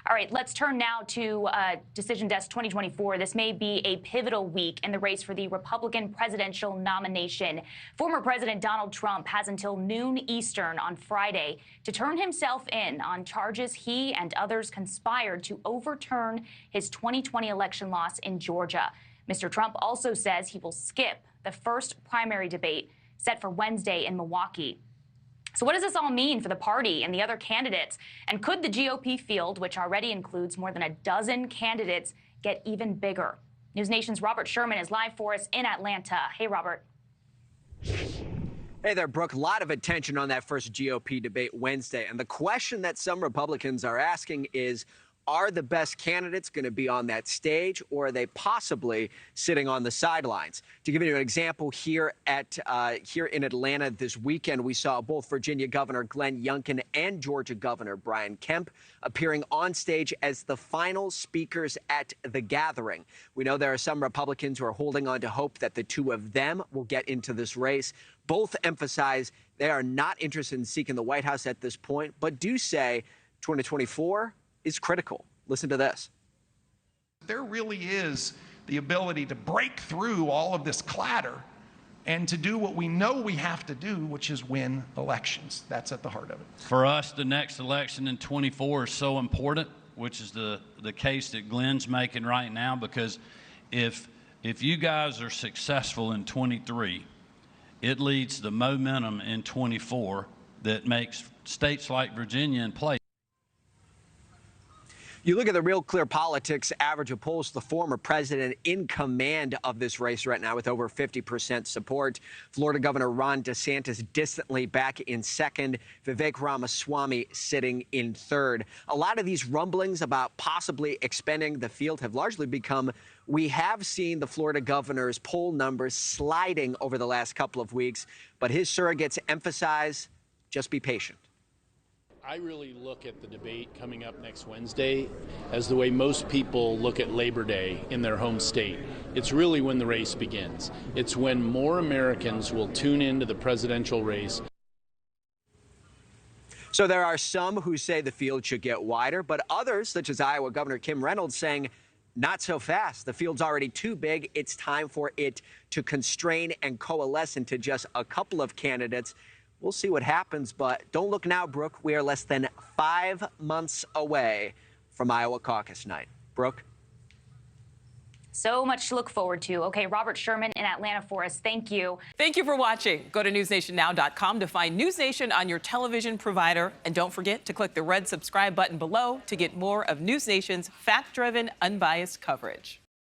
All right, let's turn now to Decision Desk 2024. This may be a pivotal week in the race for the Republican presidential nomination. Former President Donald Trump has until noon Eastern on Friday to turn himself in on charges he and others conspired to overturn his 2020 election loss in Georgia. Mr. Trump also says he will skip the first primary debate set for Wednesday in Milwaukee. So what does this all mean for the party and the other candidates? And could the GOP field, which already includes more than a dozen candidates, get even bigger? News Nation's Robert Sherman is live for us in Atlanta. Hey, Robert. Hey there, Brooke. A lot of attention on that first GOP debate Wednesday. And the question that some Republicans are asking is, are the best candidates going to be on that stage, or are they possibly sitting on the sidelines? To give you an example, here in Atlanta this weekend, we saw both Virginia Governor Glenn Youngkin and Georgia Governor Brian Kemp appearing on stage as the final speakers at the gathering. We know there are some Republicans who are holding on to hope that the two of them will get into this race. Both emphasize they are not interested in seeking the White House at this point, but do say 2024 is critical. Listen to this. There really is the ability to break through all of this clatter and to do what we know we have to do, which is win elections. That's at the heart of it. For us, the next election in 24 is so important, which is the case that Glenn's making right now, because if you guys are successful in 23, it leads the momentum in 24 that makes states like Virginia in place. You look at the Real Clear Politics average of polls, the former president in command of this race right now with over 50% support. Florida Governor Ron DeSantis distantly back in second. Vivek Ramaswamy sitting in third. A lot of these rumblings about possibly expanding the field have largely become, we have seen the Florida governor's poll numbers sliding over the last couple of weeks, but his surrogates emphasize just be patient. I really look at the debate coming up next Wednesday as the way most people look at Labor Day in their home state. It's really when the race begins. It's when more Americans will tune into the presidential race. So there are some who say the field should get wider, but others, such as Iowa Governor Kim Reynolds, saying not so fast. The field's already too big. It's time for it to constrain and coalesce into just a couple of candidates. We'll see what happens, but don't look now, Brooke. We are less than 5 months away from Iowa caucus night. Brooke? So much to look forward to. Okay, Robert Sherman in Atlanta for us. Thank you. Thank you for watching. Go to newsnationnow.com to find News Nation on your television provider. And don't forget to click the red subscribe button below to get more of News Nation's fact-driven, unbiased coverage.